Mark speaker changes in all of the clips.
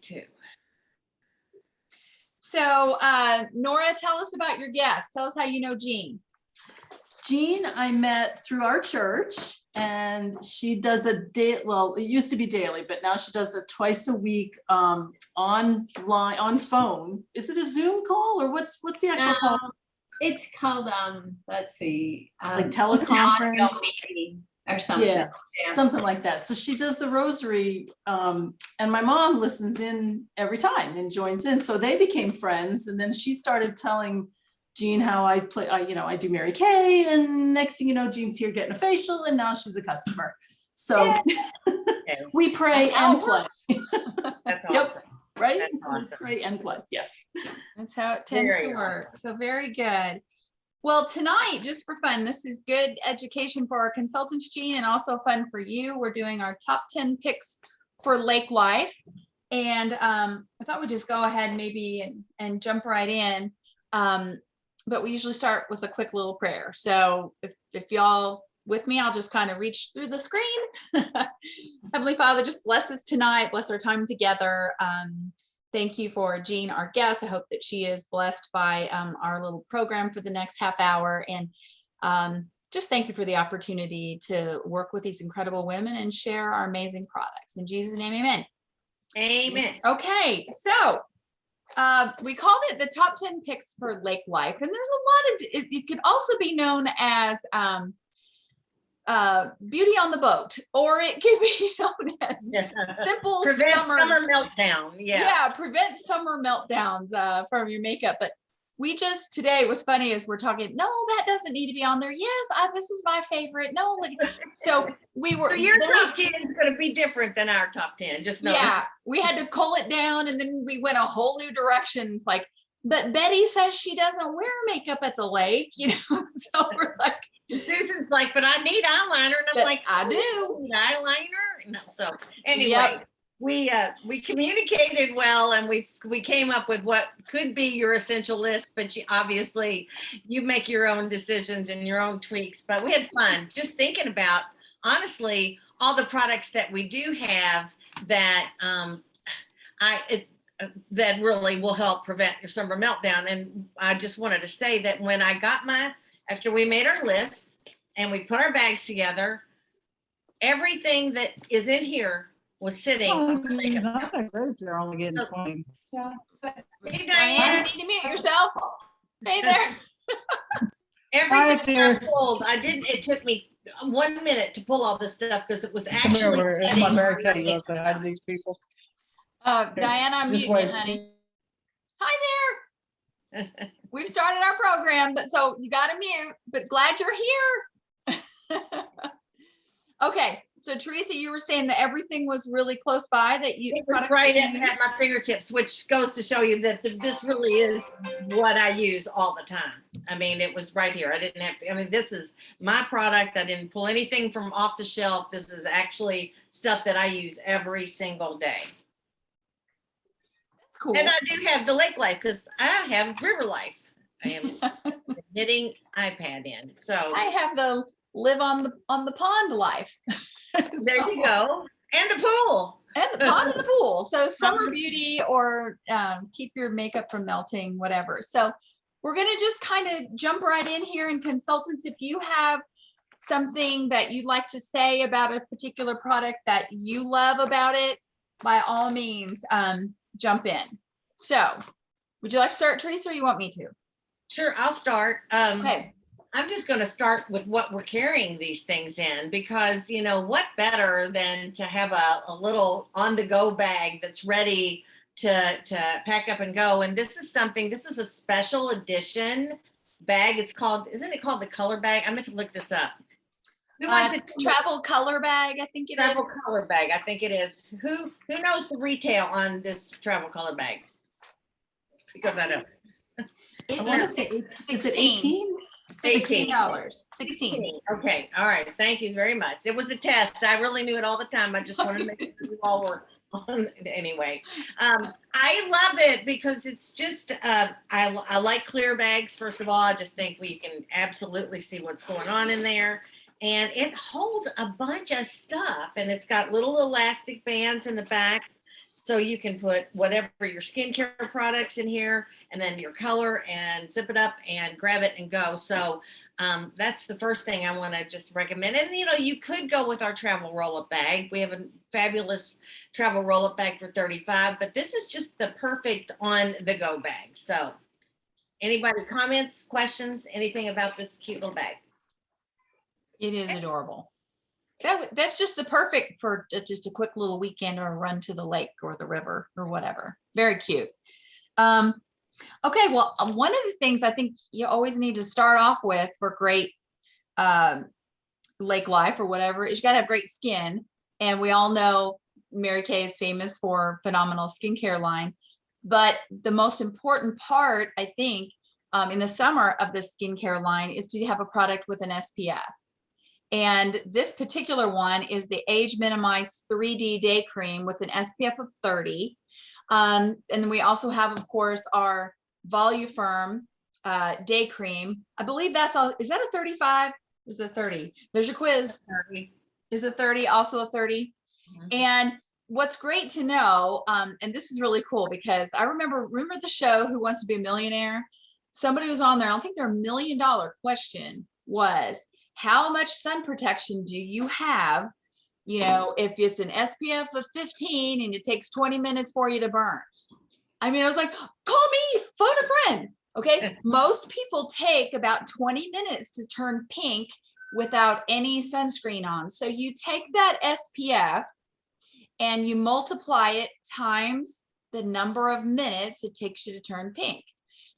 Speaker 1: Too.
Speaker 2: So, Nora, tell us about your guest. Tell us how you know Jean.
Speaker 3: Jean, I met through our church, and she does a day. Well, it used to be daily, but now she does it twice a week, online, on phone. Is it a Zoom call or what's the actual call?
Speaker 1: It's called let's see,
Speaker 3: like teleconference
Speaker 1: or something.
Speaker 3: Yeah, something like that. So she does the rosary, and my mom listens in every time and joins in. So they became friends, and then she started telling Jean how I play. I do Mary Kay, and next thing you know, Jean's here getting a facial, and now she's a customer. So we pray and play.
Speaker 1: That's awesome.
Speaker 3: Yep. Right?
Speaker 1: That's awesome.
Speaker 3: Pray and play. Yeah.
Speaker 2: That's how it tends to work. Awesome. So very good. Well, tonight, just for fun, this is good education for our consultants, Jean, and also fun for you. We're doing our top 10 picks for lake life. And I thought we'd just go ahead maybe and jump right in. But we usually start with a quick little prayer. So if y'all with me, I'll just kind of reach through the screen. Heavenly Father, just bless us tonight, bless our time together. Thank you for Jean, our guest. I hope that she is blessed by our little program for the next half hour. And just thank you for the opportunity to work with these incredible women and share our amazing products. In Jesus' name, amen.
Speaker 1: Amen.
Speaker 2: Okay, so we called it the top 10 picks for lake life. And there's a lot of, it could also be known as beauty on the boat, or it could be known as simple
Speaker 1: prevent summer meltdown.
Speaker 2: Yeah, prevent summer meltdowns from your makeup. But we just today was funny as we're talking, no, that doesn't need to be on there. Yes, this is my favorite. No, like, so we were.
Speaker 1: So your top 10 is going to be different than our top 10. Just know.
Speaker 2: Yeah, we had to cull it down, and then we went a whole new direction. It's like, but Betty says she doesn't wear makeup at the lake, So we're like.
Speaker 1: Susan's like, but I need eyeliner, and I'm like,
Speaker 2: I do
Speaker 1: need eyeliner. No, so anyway, we communicated well, and we came up with what could be your essential list. But obviously, you make your own decisions and your own tweaks. But we had fun just thinking about, honestly, all the products that we do have that that really will help prevent your summer meltdown. And I just wanted to say that when I got after we made our list and we put our bags together, everything that is in here was sitting.
Speaker 4: Not that great. They're only getting 20.
Speaker 2: Yeah.
Speaker 1: Hey,
Speaker 2: Diane, you need to mute yourself. Hey there.
Speaker 1: Everything I pulled, it took me 1 minute to pull all this stuff because it was actually.
Speaker 4: It's my Mary Kay. You want to say hi to these people?
Speaker 2: Diana, I'm muting you, honey. Hi there. We've started our program, but so you got to mute, but glad you're here. Okay. So Teresa, you were saying that everything was really close by that you.
Speaker 1: It was right at my fingertips, which goes to show you that this really is what I use all the time. I mean, it was right here. I didn't have to, this is my product. I didn't pull anything from off the shelf. This is actually stuff that I use every single day. Cool. And I do have the lake life because I have river life. I am hitting iPad in. So
Speaker 2: I have the live on the pond life.
Speaker 1: There you go. And the pool.
Speaker 2: And the pond and the pool. So summer beauty, or keep your makeup from melting, whatever. So we're going to just kind of jump right in here. And consultants, if you have something that you'd like to say about a particular product that you love about it, by all means, jump in. So would you like to start, Teresa, or you want me to?
Speaker 1: Sure, I'll start.
Speaker 2: Okay.
Speaker 1: I'm just going to start with what we're carrying these things in, because, what better than to have a little on-the-go bag that's ready to pack up and go. And this is a special edition bag. Isn't it called the color bag? I meant to look this up.
Speaker 2: Travel color bag, I think it is.
Speaker 1: Travel color bag, I think it is. Who knows the retail on this travel color bag? Pick up that up.
Speaker 3: I want to say, is it 18?
Speaker 2: $16. 16.
Speaker 1: Okay. All right. Thank you very much. It was a test. I really knew it all the time. I just wanted to make sure you all were on anyway. I love it because it's just, I like clear bags. First of all, I just think we can absolutely see what's going on in there. And it holds a bunch of stuff, and it's got little elastic bands in the back So you can put whatever your skincare products in here and then your color and zip it up and grab it and go. So that's the first thing I want to just recommend. And, you know, you could go with our travel roll-up bag. We have a fabulous travel roll-up bag for $35, but this is just the perfect on-the-go bag. So anybody comments, questions, anything about this cute little bag?
Speaker 2: It is adorable. That's just the perfect for just a quick little weekend or a run to the lake or the river or whatever. Very cute. Okay, well, one of the things I think you always need to start off with for great lake life or whatever is you got to have great skin. And we all know Mary Kay is famous for phenomenal skincare line. But the most important part, I think, in the summer of the skincare line is to have a product with an SPF. And this particular one is the Age Minimized 3D Day Cream with an SPF of 30. And then we also have, of course, our Voluform Day Cream. I believe that's all. Is that a 35? Or is it 30? There's your quiz.
Speaker 1: 30.
Speaker 2: Is it 30? Also a 30?
Speaker 1: Mhm.
Speaker 2: And what's great to know, and this is really cool because I remember the show Who Wants to Be a Millionaire? Somebody was on there. I think their $1 million question was, how much sun protection do you have? You know, if it's an SPF of 15 and it takes 20 minutes for you to burn. I mean, I was like, call me, phone a friend. Okay. Most people take about 20 minutes to turn pink without any sunscreen on. So you take that SPF and you multiply it times the number of minutes it takes you to turn pink.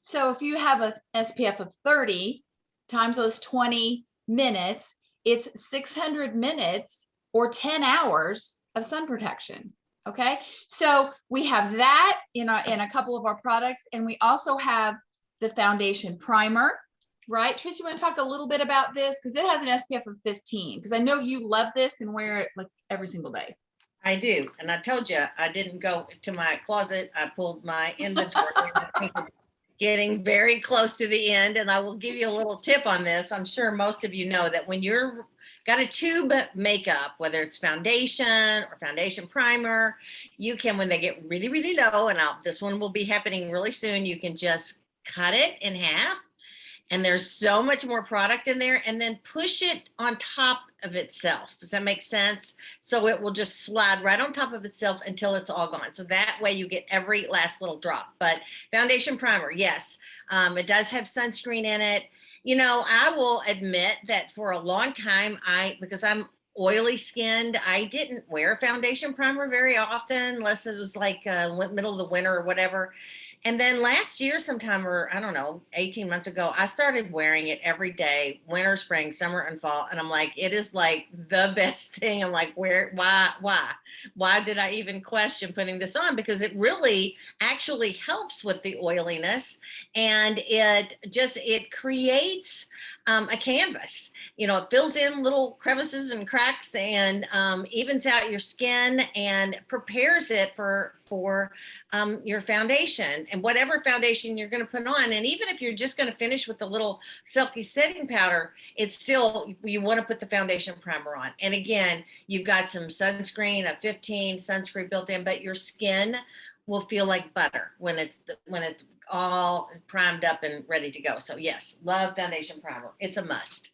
Speaker 2: So if you have a SPF of 30 times those 20 minutes, it's 600 minutes or 10 hours of sun protection. Okay, so we have that in a couple of our products, and we also have the foundation primer, right? Trish, you want to talk a little bit about this because it has an SPF of 15, because I know you love this and wear it like every single day.
Speaker 1: I do. And I told you, I didn't go to my closet. I pulled my inventory. I think it's getting very close to the end. And I will give you a little tip on this. I'm sure most of you know that when you're got a tube makeup, whether it's foundation or foundation primer, you can, when they get really, really low, and this one will be happening really soon, you can just cut it in half. And there's so much more product in there, and then push it on top of itself. Does that make sense? So it will just slide right on top of itself until it's all gone. So that way you get every last little drop. But foundation primer, yes, it does have sunscreen in it. You know, I will admit that for a long time, because I'm oily skinned, I didn't wear foundation primer very often, unless it was like middle of the winter or whatever. And then last year sometime, or I don't know, 18 months ago, I started wearing it every day, winter, spring, summer, and fall. And I'm like, it is like the best thing. I'm like, why did I even question putting this on? Because it really actually helps with the oiliness, and it creates a canvas. You know, it fills in little crevices and cracks and evens out your skin and prepares it for your foundation and whatever foundation you're going to put on. And even if you're just going to finish with a little silky setting powder, it's still, you want to put the foundation primer on. And again, you've got some sunscreen, a 15 sunscreen built in, but your skin will feel like butter when it's all primed up and ready to go. So yes, love foundation primer. It's a must.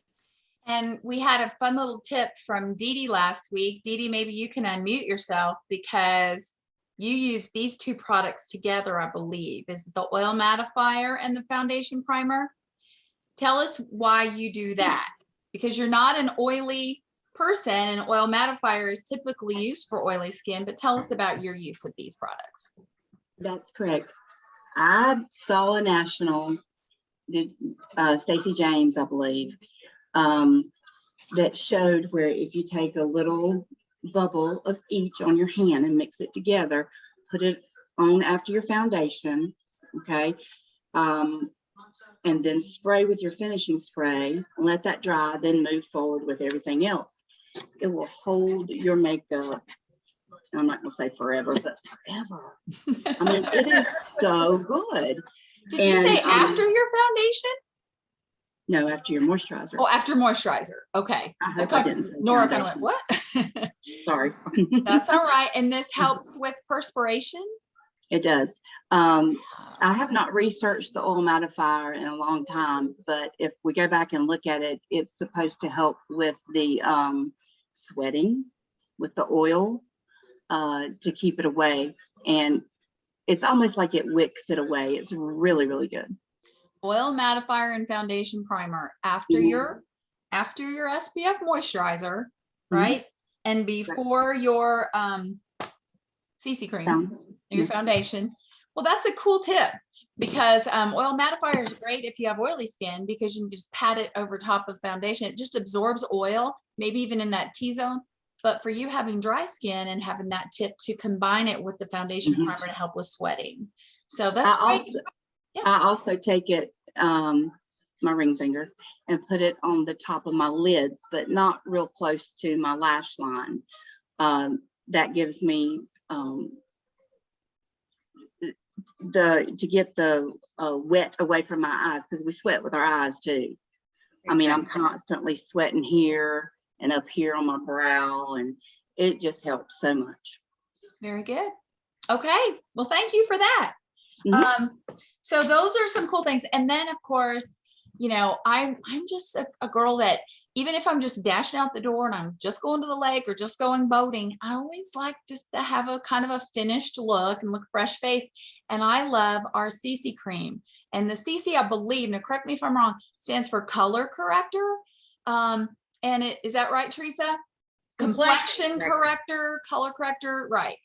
Speaker 2: And we had a fun little tip from Dee Dee last week. Dee Dee, maybe you can unmute yourself because you use these two products together, I believe. Is the oil mattifier and the foundation primer? Tell us why you do that, because you're not an oily person and oil mattifier is typically used for oily skin, but tell us about your use of these products.
Speaker 5: That's correct. I saw a national, Stacey James, I believe, that showed where if you take a little bubble of each on your hand and mix it together, put it on after your foundation, okay, and then spray with your finishing spray, let that dry, then move forward with everything else. It will hold your makeup, I'm not gonna say forever, but forever. I mean, it is so good.
Speaker 2: Did you say after your foundation?
Speaker 5: No, after your moisturizer.
Speaker 2: Oh, after moisturizer. Okay.
Speaker 5: I hope I didn't say
Speaker 2: Nora kind of went,
Speaker 5: foundation.
Speaker 2: what?
Speaker 5: Sorry.
Speaker 2: That's all right. And this helps with perspiration?
Speaker 5: It does. I have not researched the oil mattifier in a long time, but if we go back and look at it, it's supposed to help with the sweating with the oil to keep it away. And it's almost like it wicks it away. It's really, really good.
Speaker 2: Oil mattifier and foundation primer after your SPF moisturizer, right? And before your CC cream, your foundation. Well, that's a cool tip because oil mattifier is great if you have oily skin because you can just pat it over top of foundation. It just absorbs oil, maybe even in that T-zone. But for you having dry skin and having that tip to combine it with the foundation primer to help with sweating. So that's great.
Speaker 5: I also take it, my ring finger, and put it on the top of my lids, but not real close to my lash line. That gives me to get the wet away from my eyes, because we sweat with our eyes too. I mean, I'm constantly sweating here and up here on my brow, and it just helps so much.
Speaker 2: Very good. Okay. Well, thank you for that. So those are some cool things. And then of course, you know, I'm just a girl that even if I'm just dashing out the door and I'm just going to the lake or just going boating, I always like just to have a kind of a finished look and look fresh face. And I love our CC cream. And the CC, I believe, now correct me if I'm wrong, stands for color corrector. And is that right, Teresa? Complexion corrector, color corrector, right.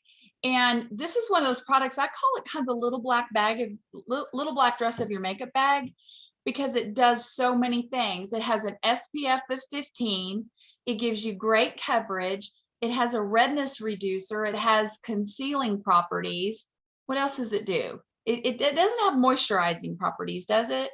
Speaker 2: And this is one of those products, I call it kind of the little black bag of little black dress of your makeup bag, because it does so many things. It has an SPF of 15. It gives you great coverage. It has a redness reducer. It has concealing properties. What else does it do? It doesn't have moisturizing properties, does it?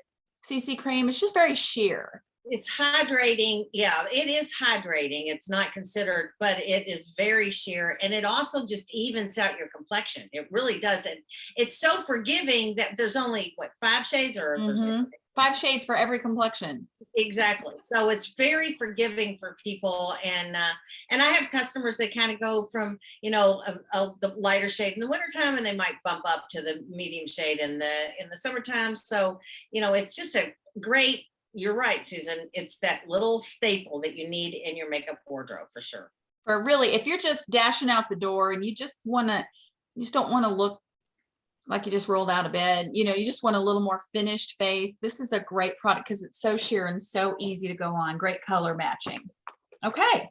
Speaker 2: CC cream, it's just very sheer.
Speaker 1: It's hydrating. Yeah, it is hydrating. It's not considered, but it is very sheer. And it also just evens out your complexion. It really does. And it's so forgiving that there's only, what, 5 shades or
Speaker 2: 5 shades for every complexion.
Speaker 1: Exactly. So it's very forgiving for people. And I have customers that kind of go from, you know, the lighter shade in the wintertime, and they might bump up to the medium shade in the summertime. So, you know, it's just a great, you're right, Susan. It's that little staple that you need in your makeup wardrobe for sure.
Speaker 2: Or really, if you're just dashing out the door and you just don't want to look like you just rolled out of bed, you know, you just want a little more finished face. This is a great product because it's so sheer and so easy to go on. Great color matching. Okay.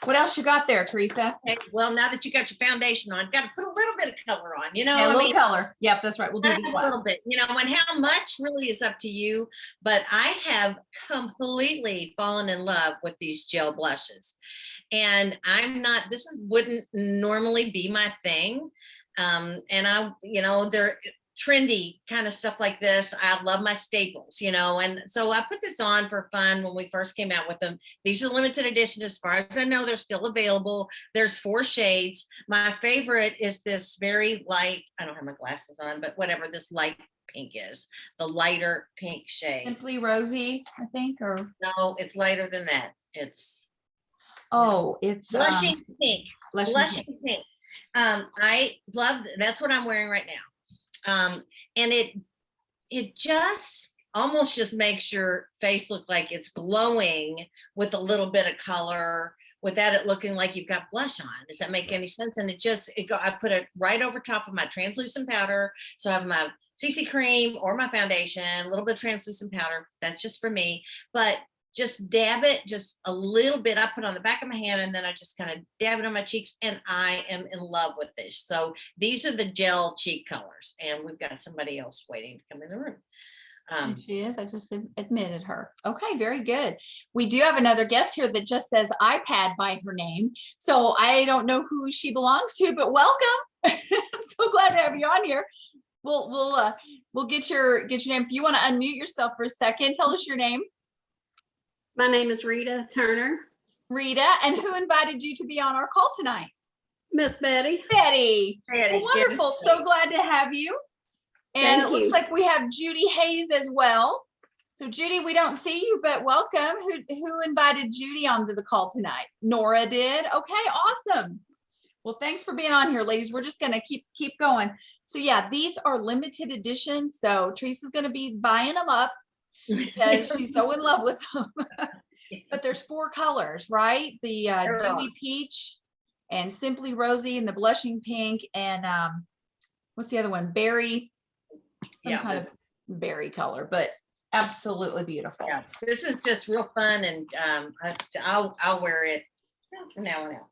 Speaker 2: What else you got there, Teresa?
Speaker 1: Okay. Well, now that you got your foundation on, got to put a little bit of color on, you know.
Speaker 2: A little color. Yep, that's right. We'll do this
Speaker 1: a little bit, you know, and how much really is up to you. But I have completely fallen in love with these gel blushes. And wouldn't normally be my thing. And you know, they're trendy kind of stuff like this. I love my staples, you know, and so I put this on for fun when we first came out with them. These are limited edition. As far as I know, they're still available. There's 4 shades. My favorite is this very light, I don't have my glasses on, but whatever this light pink is, the lighter pink shade.
Speaker 2: Simply Rosy, I think, or
Speaker 1: no, it's lighter than that. It's
Speaker 2: blushing
Speaker 1: pink. Blushing pink. I love, that's what I'm wearing right now. And it just almost just makes your face look like it's glowing with a little bit of color without it looking like you've got blush on. Does that make any sense? And I put it right over top of my translucent powder. So I have my CC cream or my foundation, a little bit of translucent powder. That's just for me, but just dab it just a little bit. I put on the back of my hand and then I just kind of dab it on my cheeks, and I am in love with this. So these are the gel cheek colors, and we've got somebody else waiting to come in the room.
Speaker 2: She is. I just admitted her. Okay, very good. We do have another guest here that just says iPad by her name. So I don't know who she belongs to, but welcome. I'm so glad to have you on here. We'll get your name. If you want to unmute yourself for a second, tell us your name.
Speaker 6: My name is Rita Turner.
Speaker 2: Rita, and who invited you to be on our call tonight?
Speaker 6: Miss Betty.
Speaker 2: Betty. Well, wonderful. So glad to have you. And
Speaker 6: Thank
Speaker 2: it looks
Speaker 6: you.
Speaker 2: like we have Judy Hayes as well. So Judy, we don't see you, but welcome. Who invited Judy onto the call tonight? Nora did. Okay, awesome. Well, thanks for being on here, ladies. We're just gonna keep going. So yeah, these are limited edition. So Teresa's gonna be buying them up because she's so in love with them. But there's 4 colors, right? The dewy peach and simply rosy and the blushing pink and what's the other one? Berry, some kind of berry color, but absolutely beautiful.
Speaker 1: Yeah, this is just real fun, and I'll wear it from now on out.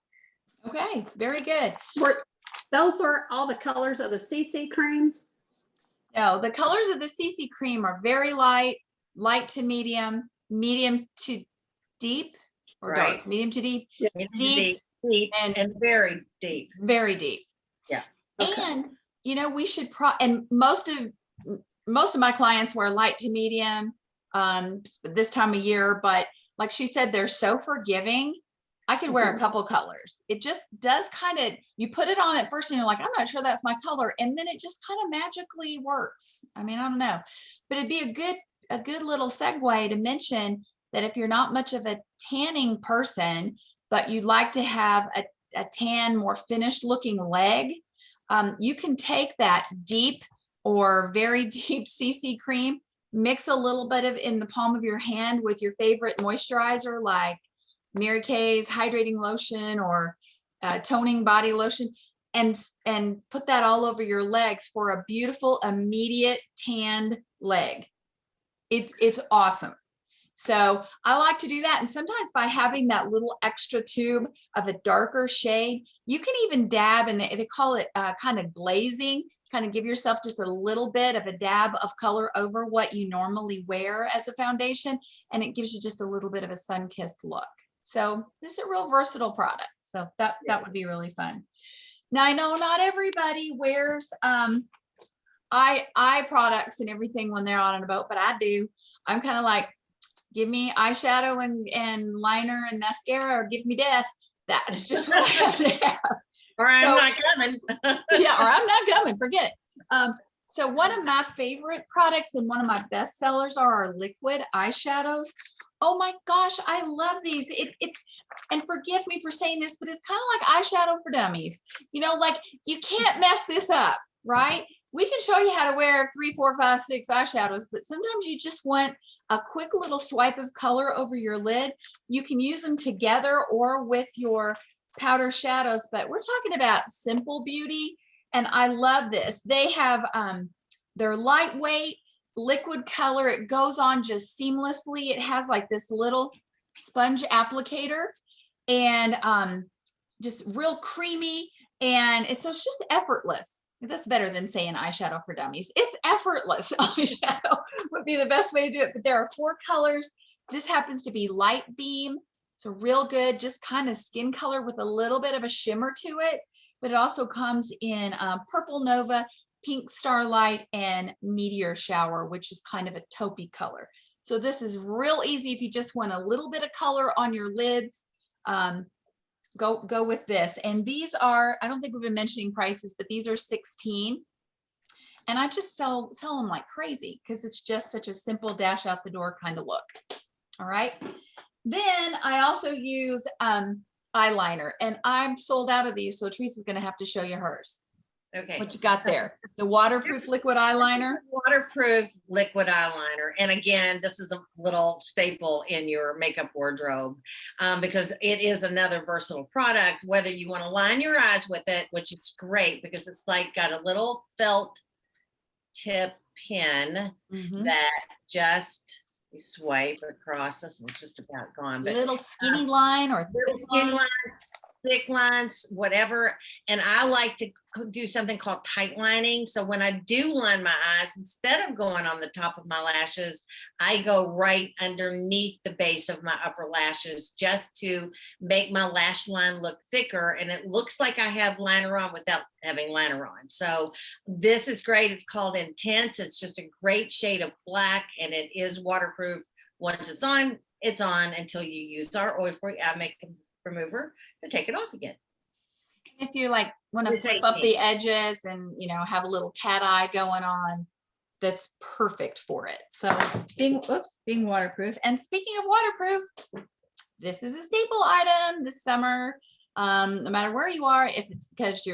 Speaker 2: Okay, very good.
Speaker 6: Those are all the colors of the CC cream.
Speaker 2: No, the colors of the CC cream are very light, light to medium, medium to deep, or
Speaker 1: Right.
Speaker 2: dark, medium to deep,
Speaker 1: Deep, deep,
Speaker 2: and-
Speaker 1: and very deep.
Speaker 2: very deep.
Speaker 1: Yeah.
Speaker 6: Okay.
Speaker 2: And you know, we should and most of my clients wear light to medium this time of year, but like she said, they're so forgiving. I could wear a couple colors. It just does kind of, you put it on at first and you're like, I'm not sure that's my color. And then it just kind of magically works. I mean, I don't know, but it'd be a good little segue to mention that if you're not much of a tanning person, but you'd like to have a tan, more finished looking leg, you can take that deep or very deep CC cream, mix a little bit of in the palm of your hand with your favorite moisturizer like Mary Kay's hydrating lotion or toning body lotion, and put that all over your legs for a beautiful immediate tanned leg. It's awesome. So I like to do that. And sometimes by having that little extra tube of a darker shade, you can even dab, and they call it kind of glazing, kind of give yourself just a little bit of a dab of color over what you normally wear as a foundation. And it gives you just a little bit of a sun-kissed look. So this is a real versatile product. So that would be really fun. Now I know not everybody wears eye products and everything when they're on a boat, but I do. I'm kind of like, give me eyeshadow and liner and mascara, or give me death. That's just what I have to have.
Speaker 1: Or I'm
Speaker 2: So-
Speaker 1: not coming.
Speaker 2: Yeah, or I'm not coming, forget it. So one of my favorite products and one of my best sellers are our liquid eyeshadows. Oh my gosh, I love these. And forgive me for saying this, but it's kind of like eyeshadow for dummies. You know, like you can't mess this up, right? We can show you how to wear 3, 4, 5, 6 eyeshadows, but sometimes you just want a quick little swipe of color over your lid. You can use them together or with your powder shadows, but we're talking about simple beauty. And I love this. They have, they're lightweight, liquid color. It goes on just seamlessly. It has like this little sponge applicator and just real creamy. And it's just effortless. That's better than saying eyeshadow for dummies. It's effortless. Eyeshadow would be the best way to do it. But there are 4 colors. This happens to be light beam. So real good, just kind of skin color with a little bit of a shimmer to it. But it also comes in purple nova, pink starlight, and meteor shower, which is kind of a taupey color. So this is real easy if you just want a little bit of color on your lids. Go with this. And these are, I don't think we've been mentioning prices, but these are $16. And I just sell them like crazy because it's just such a simple dash out the door kind of look. All right. Then I also use eyeliner, and I'm sold out of these. So Teresa's going to have to show you hers.
Speaker 1: Okay.
Speaker 2: What you got there? The waterproof liquid eyeliner.
Speaker 1: Waterproof liquid eyeliner. And again, this is a little staple in your makeup wardrobe because it is another versatile product, whether you want to line your eyes with it, which is great because it's like got a little felt tip pin
Speaker 2: Mhm.
Speaker 1: that just you swipe across. This one's just about gone, but
Speaker 2: Little skinny line or
Speaker 1: little
Speaker 2: thick
Speaker 1: skinny
Speaker 2: line.
Speaker 1: line, thick lines, whatever. And I like to do something called tight lining. So when I do line my eyes, instead of going on the top of my lashes, I go right underneath the base of my upper lashes just to make my lash line look thicker. And it looks like I have liner on without having liner on. So this is great. It's called Intense. It's just a great shade of black, and it is waterproof. Once it's on until you use our oil-free eye makeup remover to take it off again.
Speaker 2: If you like want to
Speaker 1: It's
Speaker 2: flip up
Speaker 1: 18.
Speaker 2: the edges and, you know, have a little cat eye going on, that's perfect for it. So being waterproof. And speaking of waterproof, this is a staple item this summer. No matter where you are, if it's because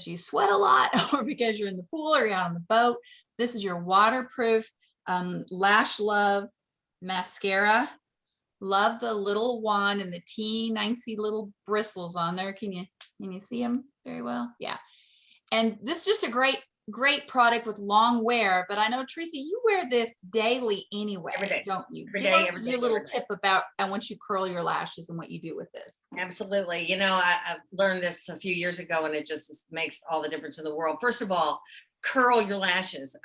Speaker 2: you sweat a lot or because you're in the pool or you're out on the boat, this is your waterproof Lash Love mascara. Love the little wand and the teensy little bristles on there. Can you see them very well? Yeah. And this is just a great product with long wear, but I know, Teresa, you wear this daily anyway,
Speaker 1: Every day.
Speaker 2: don't you?
Speaker 1: Every
Speaker 2: Give
Speaker 1: day,
Speaker 2: us
Speaker 1: every
Speaker 2: your
Speaker 1: day,
Speaker 2: little
Speaker 1: every day.
Speaker 2: tip about once you curl your lashes and what you do with this.
Speaker 1: Absolutely. You know, I learned this a few years ago, and it just makes all the difference in the world. First of all, curl your lashes.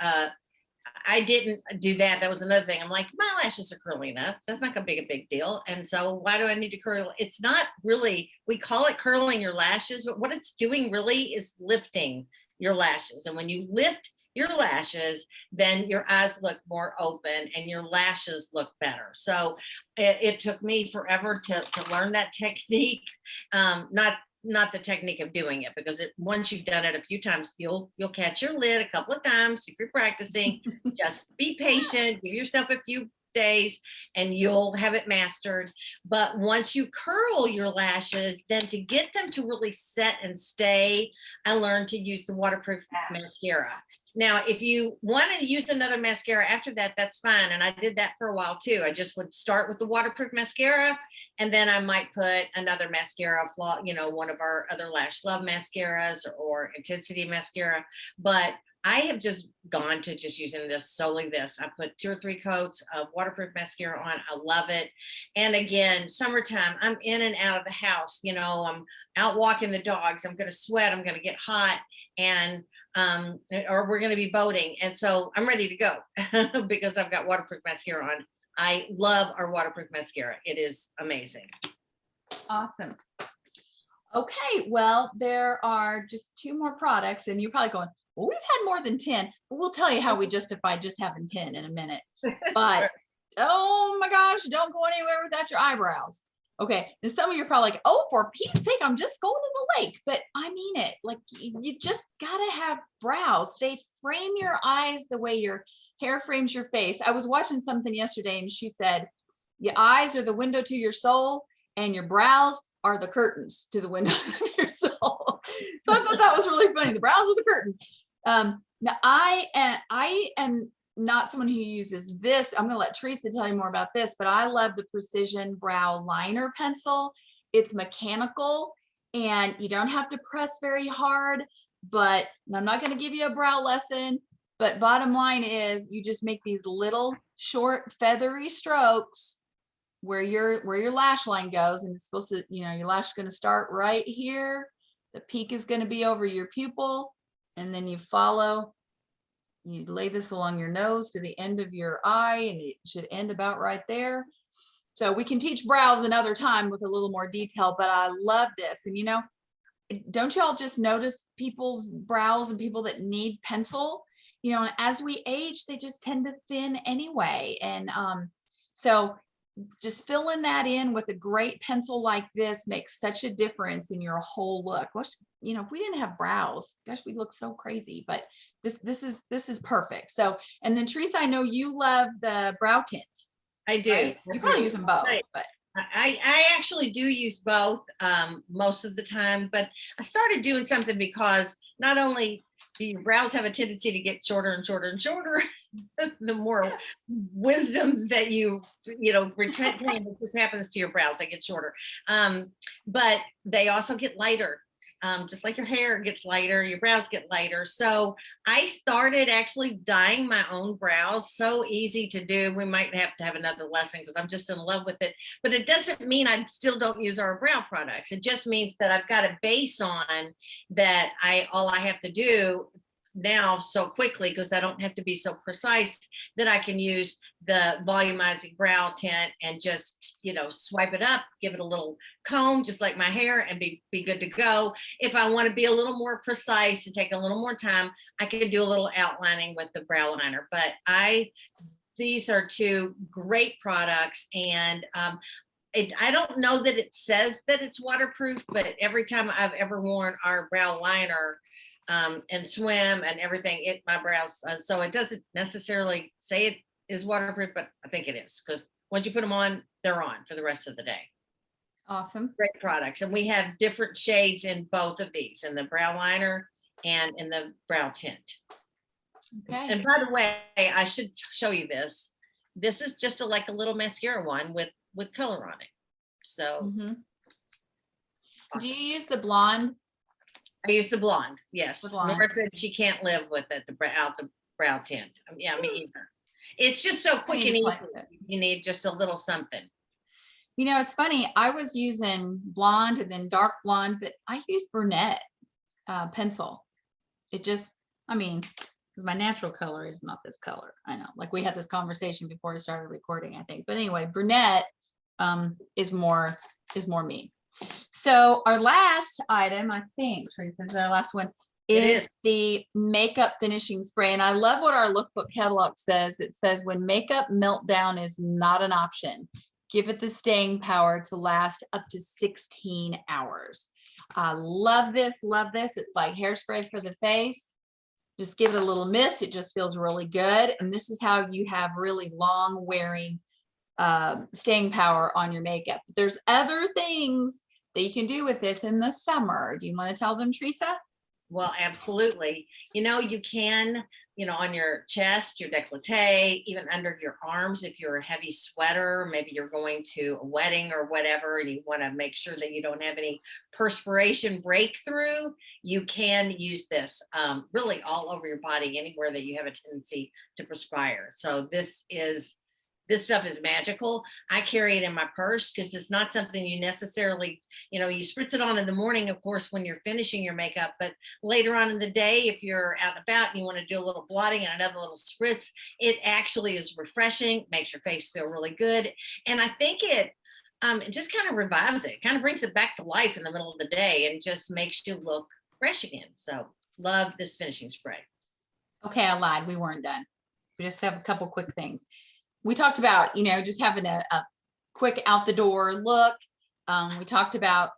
Speaker 1: I didn't do that. That was another thing. I'm like, my lashes are curly enough. That's not gonna be a big deal. And so why do I need to curl? It's not really, we call it curling your lashes, but what it's doing really is lifting your lashes. And when you lift your lashes, then your eyes look more open and your lashes look better. So it took me forever to learn that technique. Not the technique of doing it, because once you've done it a few times, you'll catch your lid a couple of times if you're practicing. Just be patient, give yourself a few days and you'll have it mastered. But once you curl your lashes, then to get them to really set and stay, I learned to use the waterproof mascara. Now, if you want to use another mascara after that, that's fine. And I did that for a while too. I just would start with the waterproof mascara, and then I might put another mascara, one of our other Lash Love mascaras or Intensity mascara. But I have just gone to just using solely this. I put 2 or 3 coats of waterproof mascara on. I love it. And again, summertime, I'm in and out of the house. I'm out walking the dogs. I'm going to sweat. I'm going to get hot. And or we're going to be boating. And so I'm ready to go because I've got waterproof mascara on. I love our waterproof mascara. It is amazing.
Speaker 2: Awesome. Okay, well, there are just 2 more products, and you're probably going, well, we've had more than 10, but we'll tell you how we justify just having 10 in a minute. But oh my gosh, don't go anywhere without your eyebrows. Okay, and some of you are probably like, oh, for Pete's sake, I'm just going to the lake. But I mean it, like you just gotta have brows. They frame your eyes the way your hair frames your face. I was watching something yesterday and she said, your eyes are the window to your soul and your brows are the curtains to the window of your soul. So I thought that was really funny. The brows are the curtains. Now I am not someone who uses this. I'm going to let Teresa tell you more about this, but I love the Precision Brow Liner Pencil. It's mechanical and you don't have to press very hard, but I'm not going to give you a brow lesson, but bottom line is you just make these little short feathery strokes where your lash line goes, and it's supposed to, your lash is going to start right here. The peak is going to be over your pupil, and then you lay this along your nose to the end of your eye, and it should end about right there. So we can teach brows another time with a little more detail, but I love this. And don't y'all just notice people's brows and people that need pencil, and as we age, they just tend to thin anyway. And so just filling that in with a great pencil like this makes such a difference in your whole look. If we didn't have brows, gosh, we'd look so crazy, but this is perfect. So, and then Teresa, I know you love the brow tint.
Speaker 1: I do.
Speaker 2: Right? You probably use them both,
Speaker 1: right.
Speaker 2: but
Speaker 1: I actually do use both most of the time, but I started doing something because not only do your brows have a tendency to get shorter and shorter and shorter, the more wisdom that you retain, this happens to your brows, they get shorter. But they also get lighter. Just like your hair gets lighter, your brows get lighter. So I started actually dyeing my own brows. So easy to do. We might have to have another lesson because I'm just in love with it. But it doesn't mean I still don't use our brow products. It just means that I've got a base on that all I have to do now so quickly, because I don't have to be so precise, that I can use the volumizing brow tint and just swipe it up, give it a little comb just like my hair, and be good to go. If I want to be a little more precise and take a little more time, I can do a little outlining with the brow liner. But these are 2 great products, and I don't know that it says that it's waterproof, but every time I've ever worn our brow liner, and swim and everything. My brows, so it doesn't necessarily say it is waterproof, but I think it is, because once you put them on, they're on for the rest of the day.
Speaker 2: Awesome.
Speaker 1: Great products. And we have different shades in both of these, in the brow liner and in the brow tint.
Speaker 2: Okay.
Speaker 1: And by the way, I should show you this. This is just like a little mascara one with color on it. So
Speaker 2: Mhm.
Speaker 1: awesome.
Speaker 2: Do you use the blonde?
Speaker 1: I use the blonde. Yes.
Speaker 2: The blonde.
Speaker 1: Nora said she can't live with it, the brow tint. Yeah, me either. It's just so quick
Speaker 2: need
Speaker 1: and
Speaker 2: to
Speaker 1: easy.
Speaker 2: flex it.
Speaker 1: You need just a little something.
Speaker 2: You know, it's funny. I was using blonde and then dark blonde, but I use brunette pencil. It just, I mean, because my natural color is not this color. I know, like we had this conversation before we started recording, I think. But anyway, brunette is more me. So our last item, I think, Teresa, is our last one,
Speaker 1: It
Speaker 2: is
Speaker 1: is.
Speaker 2: the makeup finishing spray. And I love what our lookbook catalog says. It says, when makeup meltdown is not an option, give it the staying power to last up to 16 hours. I love this, love this. It's like hairspray for the face. Just give it a little mist. It just feels really good. And this is how you have really long wearing staying power on your makeup. There's other things that you can do with this in the summer. Do you want to tell them, Teresa?
Speaker 1: Well, absolutely. You know, you can, on your chest, your décolleté, even under your arms, if you're a heavy sweater, maybe you're going to a wedding or whatever, and you want to make sure that you don't have any perspiration breakthrough, you can use this really all over your body, anywhere that you have a tendency to perspire. So this stuff is magical. I carry it in my purse because it's not something you necessarily, you spritz it on in the morning, of course, when you're finishing your makeup, but later on in the day, if you're out and about and you want to do a little blotting and another little spritz, it actually is refreshing, makes your face feel really good. And I think it just kind of revives it, kind of brings it back to life in the middle of the day and just makes you look fresh again. So love this finishing spray.
Speaker 2: Okay, I lied. We weren't done. We just have a couple quick things. We talked about, just having a quick out the door look. We talked about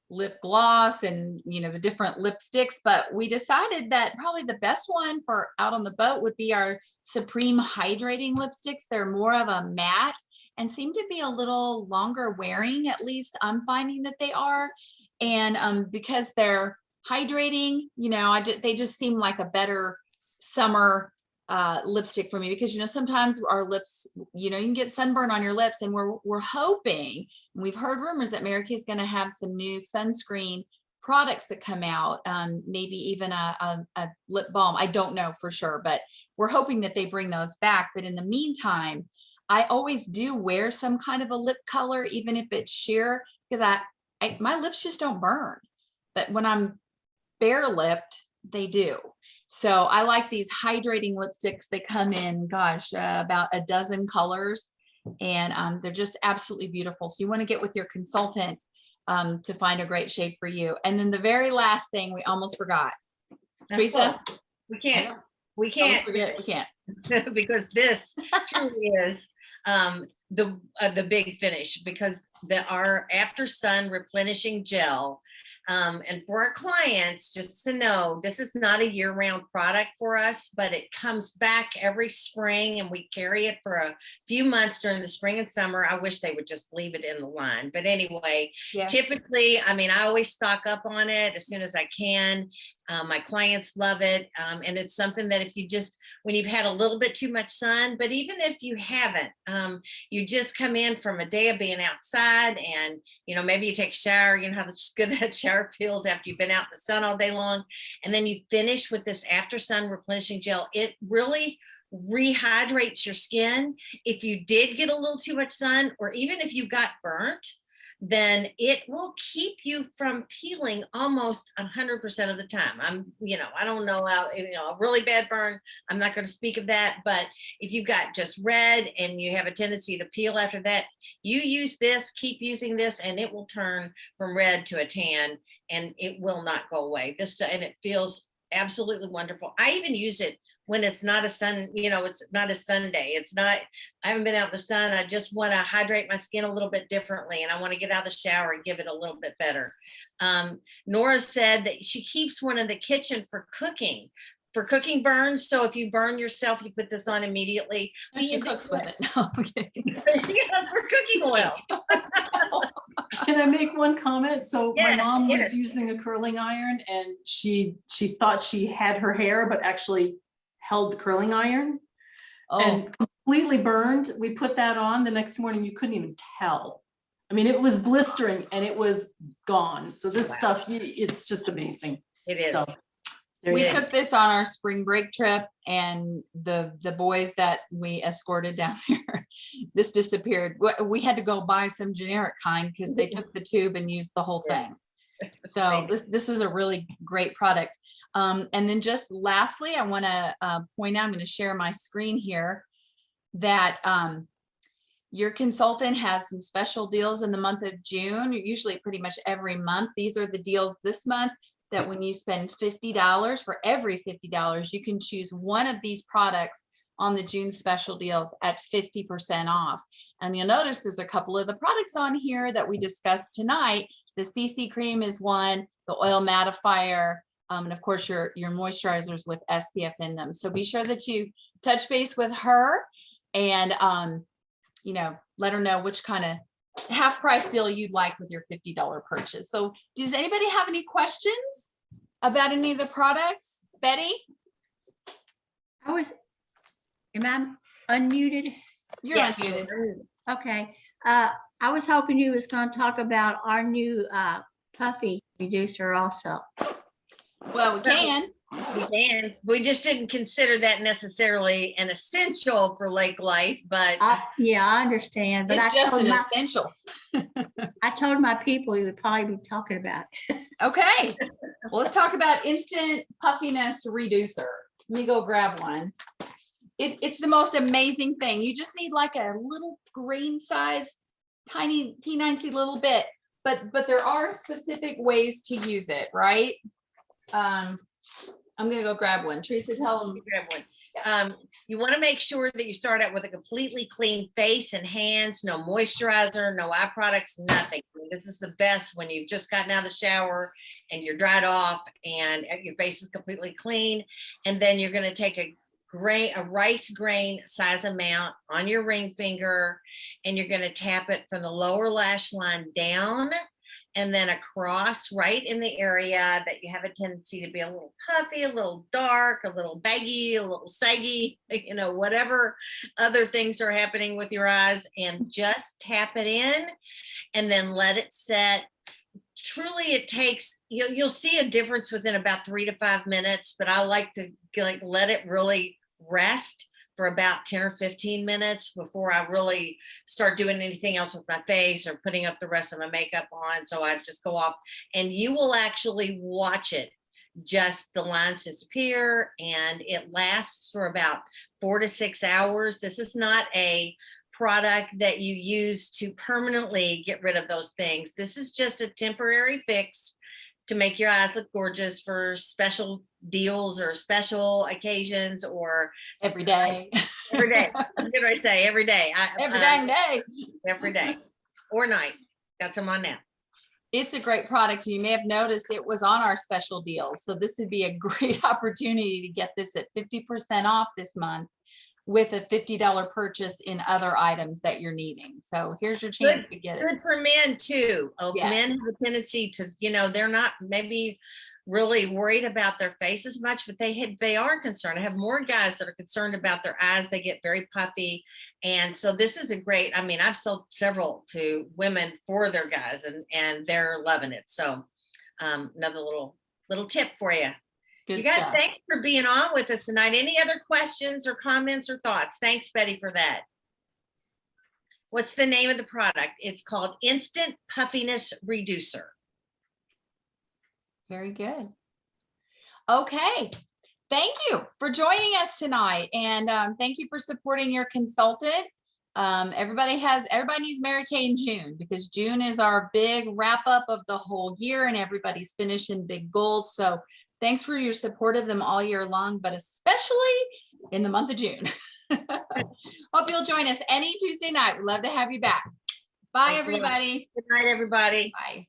Speaker 2: lip gloss and, the different lipsticks, but we decided that probably the best one for out on the boat would be our Supreme Hydrating lipsticks. They're more of a matte and seem to be a little longer wearing, at least I'm finding that they are. And because they're hydrating, they just seem like a better summer lipstick for me, because sometimes our lips, you can get sunburn on your lips, and we're hoping, and we've heard rumors that Mary Kay is going to have some new sunscreen products that come out, maybe even a lip balm. I don't know for sure, but we're hoping that they bring those back. But in the meantime, I always do wear some kind of a lip color, even if it's sheer, because my lips just don't burn, but when I'm bare lipped, they do. So I like these hydrating lipsticks. They come in, about a dozen colors, and they're just absolutely beautiful. So you want to get with your consultant to find a great shade for you. And then the very last thing we almost forgot. Teresa?
Speaker 1: We can't
Speaker 2: We can't.
Speaker 1: because this truly is the big finish, because our after sun replenishing gel, and for our clients, just to know, this is not a year-round product for us, but it comes back every spring, and we carry it for a few months during the spring and summer. I wish they would just leave it in the line, but anyway,
Speaker 2: Yeah.
Speaker 1: typically, I always stock up on it as soon as I can. My clients love it. And it's something that when you've had a little bit too much sun, but even if you haven't, you just come in from a day of being outside, and, maybe you take a shower, how good that shower feels after you've been out in the sun all day long. And then you finish with this after sun replenishing gel. It really rehydrates your skin. If you did get a little too much sun, or even if you got burnt, then it will keep you from peeling almost 100% of the time. I don't know how, a really bad burn, I'm not going to speak of that, but if you've got just red and you have a tendency to peel after that, you use this, keep using this, and it will turn from red to a tan, and it will not go away. And it feels absolutely wonderful. I even use it when it's not a sun, it's not a Sunday. It's not, I haven't been out in the sun. I just want to hydrate my skin a little bit differently. And I want to get out of the shower and give it a little bit better. Nora said that she keeps one in the kitchen for cooking burns. So if you burn yourself, you put this on immediately.
Speaker 2: She cooks with it. No, I'm kidding.
Speaker 1: Yeah, for cooking oil.
Speaker 3: Can I make one comment? So
Speaker 1: Yes,
Speaker 3: my mom was
Speaker 1: yes.
Speaker 3: using a curling iron and she thought she had her hair, but actually held the curling iron
Speaker 2: Oh,
Speaker 3: and completely burned. We put that on the next morning. You couldn't even tell. I mean, it was blistering and it was gone. So this
Speaker 1: Wow.
Speaker 3: stuff, it's just amazing.
Speaker 1: It is.
Speaker 3: So there
Speaker 2: we
Speaker 3: you go.
Speaker 2: took this on our spring break trip, and the boys that we escorted down there, this disappeared. We had to go buy some generic kind because they took the tube and used the whole
Speaker 1: Yeah.
Speaker 2: thing. So this is a really great product. And then just lastly, I want to point out, I'm going to share my screen here, that your consultant has some special deals in the month of June, usually pretty much every month. These are the deals this month, that when you spend $50, for every $50, you can choose one of these products on the June special deals at 50% off. And you'll notice there's a couple of the products on here that we discussed tonight. The CC cream is one, the oil mattifier, and of course your moisturizers with SPF in them. So be sure that you touch base with her and let her know which kind of half price deal you'd like with your $50 purchase. So does anybody have any questions about any of the products? Betty?
Speaker 7: Am I unmuted?
Speaker 2: You're
Speaker 1: Yes.
Speaker 2: unmuted.
Speaker 7: Okay. I was hoping you was going to talk about our new puffy reducer also.
Speaker 2: Well, we can.
Speaker 1: And we just didn't consider that necessarily an essential for lake life, but
Speaker 7: Yeah, I understand, but
Speaker 2: It's just an
Speaker 7: I
Speaker 2: essential.
Speaker 7: told my people you would probably be talking about it.
Speaker 2: Okay. Well, let's talk about instant puffiness reducer. Let me go grab one. It's the most amazing thing. You just need like a little grain size, tiny teensy little bit, but there are specific ways to use it, right? I'm gonna go grab one. Teresa, tell them.
Speaker 1: grab one. You want to make sure that you start out with a completely clean face and hands, no moisturizer, no eye products, nothing. I mean, this is the best when you've just gotten out of the shower and you're dried off and your face is completely clean. And then you're going to take a rice grain size amount on your ring finger, and you're going to tap it from the lower lash line down and then across right in the area that you have a tendency to be a little puffy, a little dark, a little baggy, a little saggy, whatever other things are happening with your eyes, and just tap it in and then let it set. Truly, it takes, you'll see a difference within about 3 to 5 minutes, but I like to let it really rest for about 10 or 15 minutes before I really start doing anything else with my face or putting up the rest of my makeup on. So I just go off, and you will actually watch it. Just the lines disappear, and it lasts for about 4 to 6 hours. This is not a product that you use to permanently get rid of those things. This is just a temporary fix to make your eyes look gorgeous for special deals or special occasions, or
Speaker 2: Every day.
Speaker 1: every day. That's what I say, every day.
Speaker 2: Every dang day.
Speaker 1: Every day or night. Got some on now.
Speaker 2: It's a great product. You may have noticed it was on our special deals. So this would be a great opportunity to get this at 50% off this month with a $50 purchase in other items that you're needing. So here's your chance to get it.
Speaker 1: Good for men too.
Speaker 2: Yes.
Speaker 1: Men have a tendency to, they're not maybe really worried about their face as much, but they are concerned. I have more guys that are concerned about their eyes. They get very puffy. And so this is a great, I've sold several to women for their guys, and they're loving it. So another little tip for you.
Speaker 2: Good
Speaker 1: You guys,
Speaker 2: stuff.
Speaker 1: thanks for being on with us tonight. Any other questions or comments or thoughts? Thanks, Betty, for that. What's the name of the product? It's called Instant Puffiness Reducer.
Speaker 2: Very good. Okay. Thank you for joining us tonight. And thank you for supporting your consultant. Everybody needs Mary Kay in June, because June is our big wrap up of the whole year and everybody's finishing big goals. So Thanks for your support of them all year long, but especially in the month of June. Hope you'll join us any Tuesday night. We'd love to have you back. Bye,
Speaker 1: Thanks a lot.
Speaker 2: everybody.
Speaker 1: Good night, everybody.
Speaker 2: Bye.